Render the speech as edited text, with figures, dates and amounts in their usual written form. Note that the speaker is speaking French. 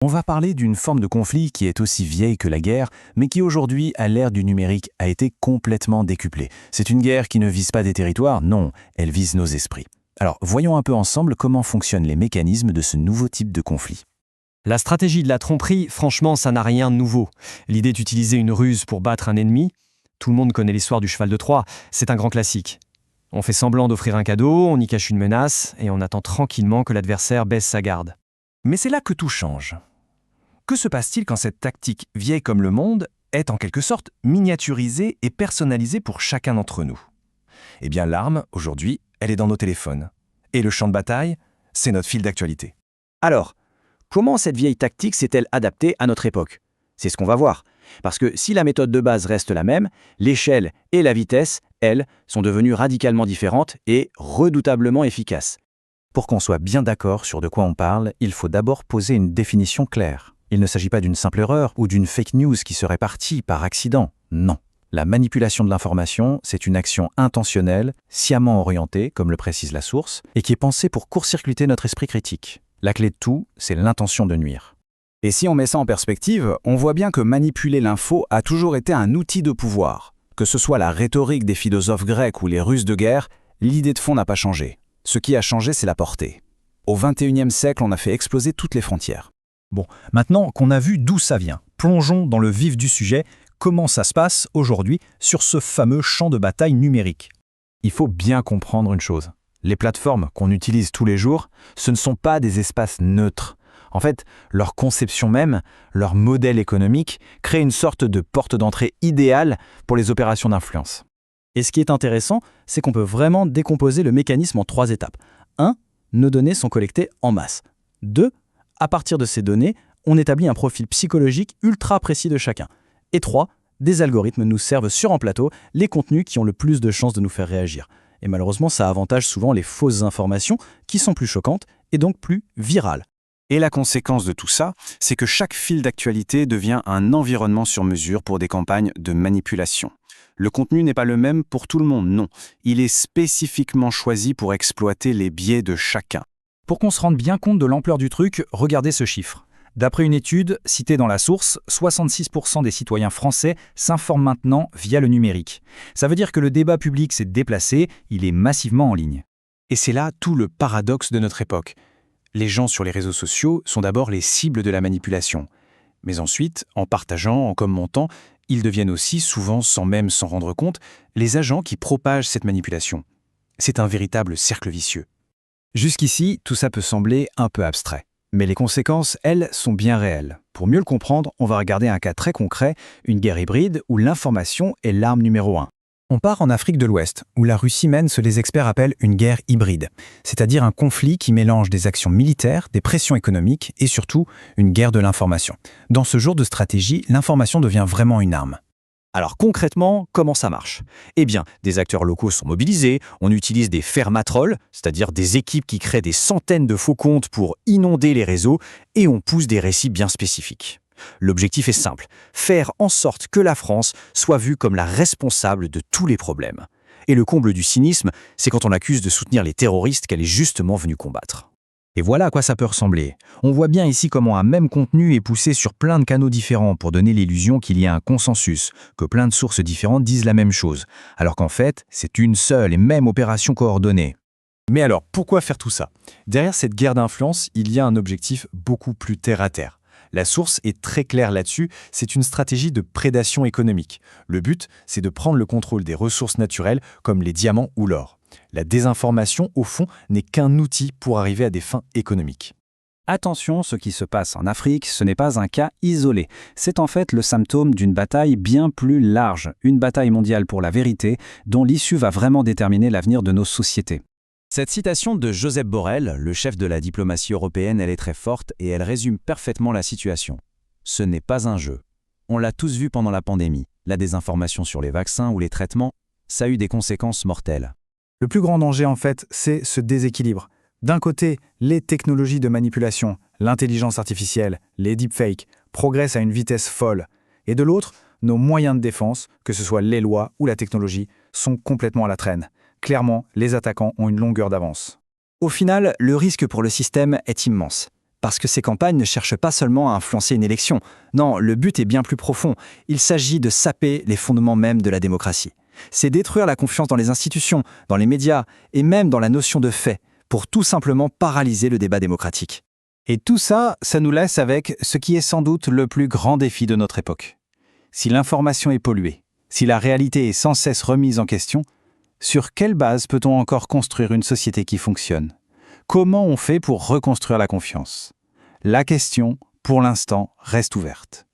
On va parler d'une forme de conflit qui est aussi vieille que la guerre, mais qui aujourd'hui, à l'ère du numérique, a été complètement décuplée. C'est une guerre qui ne vise pas des territoires, non, elle vise nos esprits. Alors, voyons un peu ensemble comment fonctionnent les mécanismes de ce nouveau type de conflit. La stratégie de la tromperie, franchement, ça n'a rien de nouveau. L'idée d'utiliser une ruse pour battre un ennemi, tout le monde connaît l'histoire du cheval de Troie, c'est un grand classique. On fait semblant d'offrir un cadeau, on y cache une menace, et on attend tranquillement que l'adversaire baisse sa garde. Mais c'est là que tout change. Que se passe-t-il quand cette tactique vieille comme le monde est en quelque sorte miniaturisée et personnalisée pour chacun d'entre nous? Eh bien, l'arme, aujourd'hui, elle est dans nos téléphones. Et le champ de bataille, c'est notre fil d'actualité. Alors, comment cette vieille tactique s'est-elle adaptée à notre époque? C'est ce qu'on va voir. Parce que si la méthode de base reste la même, l'échelle et la vitesse, elles, sont devenues radicalement différentes et redoutablement efficaces. Pour qu'on soit bien d'accord sur de quoi on parle, il faut d'abord poser une définition claire. Il ne s'agit pas d'une simple erreur ou d'une fake news qui serait partie par accident. Non. La manipulation de l'information, c'est une action intentionnelle, sciemment orientée, comme le précise la source, et qui est pensée pour court-circuiter notre esprit critique. La clé de tout, c'est l'intention de nuire. Et si on met ça en perspective, on voit bien que manipuler l'info a toujours été un outil de pouvoir. Que ce soit la rhétorique des philosophes grecs ou les Russes de guerre, l'idée de fond n'a pas changé. Ce qui a changé, c'est la portée. Au XXIe siècle, on a fait exploser toutes les frontières. Bon, maintenant qu'on a vu d'où ça vient, plongeons dans le vif du sujet, comment ça se passe aujourd'hui sur ce fameux champ de bataille numérique. Il faut bien comprendre une chose. Les plateformes qu'on utilise tous les jours, ce ne sont pas des espaces neutres. En fait, leur conception même, leur modèle économique, crée une sorte de porte d'entrée idéale pour les opérations d'influence. Et ce qui est intéressant, c'est qu'on peut vraiment décomposer le mécanisme en 3 étapes. 1. Nos données sont collectées en masse. 2. À partir de ces données, on établit un profil psychologique ultra précis de chacun. Et 3. Des algorithmes nous servent sur un plateau les contenus qui ont le plus de chances de nous faire réagir. Et malheureusement, ça avantage souvent les fausses informations qui sont plus choquantes et donc plus virales. Et la conséquence de tout ça, c'est que chaque fil d'actualité devient un environnement sur mesure pour des campagnes de manipulation. Le contenu n'est pas le même pour tout le monde, non. Il est spécifiquement choisi pour exploiter les biais de chacun. Pour qu'on se rende bien compte de l'ampleur du truc, regardez ce chiffre. D'après une étude citée dans la source, 66% des citoyens français s'informent maintenant via le numérique. Ça veut dire que le débat public s'est déplacé, il est massivement en ligne. Et c'est là tout le paradoxe de notre époque. Les gens sur les réseaux sociaux sont d'abord les cibles de la manipulation. Mais ensuite, en partageant, en commentant, ils deviennent aussi, souvent sans même s'en rendre compte, les agents qui propagent cette manipulation. C'est un véritable cercle vicieux. Jusqu'ici, tout ça peut sembler un peu abstrait. Mais les conséquences, elles, sont bien réelles. Pour mieux le comprendre, on va regarder un cas très concret, une guerre hybride où l'information est l'arme numéro 1. On part en Afrique de l'Ouest, où la Russie mène ce que les experts appellent une guerre hybride, c'est-à-dire un conflit qui mélange des actions militaires, des pressions économiques et surtout une guerre de l'information. Dans ce genre de stratégie, l'information devient vraiment une arme. Alors concrètement, comment ça marche? Eh bien, des acteurs locaux sont mobilisés, on utilise des fermatrolls, c'est-à-dire des équipes qui créent des centaines de faux comptes pour inonder les réseaux, et on pousse des récits bien spécifiques. L'objectif est simple, faire en sorte que la France soit vue comme la responsable de tous les problèmes. Et le comble du cynisme, c'est quand on l'accuse de soutenir les terroristes qu'elle est justement venue combattre. Et voilà à quoi ça peut ressembler. On voit bien ici comment un même contenu est poussé sur plein de canaux différents pour donner l'illusion qu'il y a un consensus, que plein de sources différentes disent la même chose, alors qu'en fait, c'est une seule et même opération coordonnée. Mais alors, pourquoi faire tout ça? Derrière cette guerre d'influence, il y a un objectif beaucoup plus terre-à-terre. La source est très claire là-dessus, c'est une stratégie de prédation économique. Le but, c'est de prendre le contrôle des ressources naturelles comme les diamants ou l'or. La désinformation, au fond, n'est qu'un outil pour arriver à des fins économiques. Attention, ce qui se passe en Afrique, ce n'est pas un cas isolé. C'est en fait le symptôme d'une bataille bien plus large, une bataille mondiale pour la vérité, dont l'issue va vraiment déterminer l'avenir de nos sociétés. Cette citation de Josep Borrell, le chef de la diplomatie européenne, elle est très forte et elle résume parfaitement la situation. Ce n'est pas un jeu. On l'a tous vu pendant la pandémie. La désinformation sur les vaccins ou les traitements, ça a eu des conséquences mortelles. Le plus grand danger, en fait, c'est ce déséquilibre. D'un côté, les technologies de manipulation, l'intelligence artificielle, les deepfakes, progressent à une vitesse folle. Et de l'autre, nos moyens de défense, que ce soit les lois ou la technologie, sont complètement à la traîne. Clairement, les attaquants ont une longueur d'avance. Au final, le risque pour le système est immense. Parce que ces campagnes ne cherchent pas seulement à influencer une élection. Non, le but est bien plus profond. Il s'agit de saper les fondements même de la démocratie. C'est détruire la confiance dans les institutions, dans les médias et même dans la notion de fait, pour tout simplement paralyser le débat démocratique. Et tout ça, ça nous laisse avec ce qui est sans doute le plus grand défi de notre époque. Si l'information est polluée, si la réalité est sans cesse remise en question, sur quelle base peut-on encore construire une société qui fonctionne ? Comment on fait pour reconstruire la confiance ? La question, pour l'instant, reste ouverte.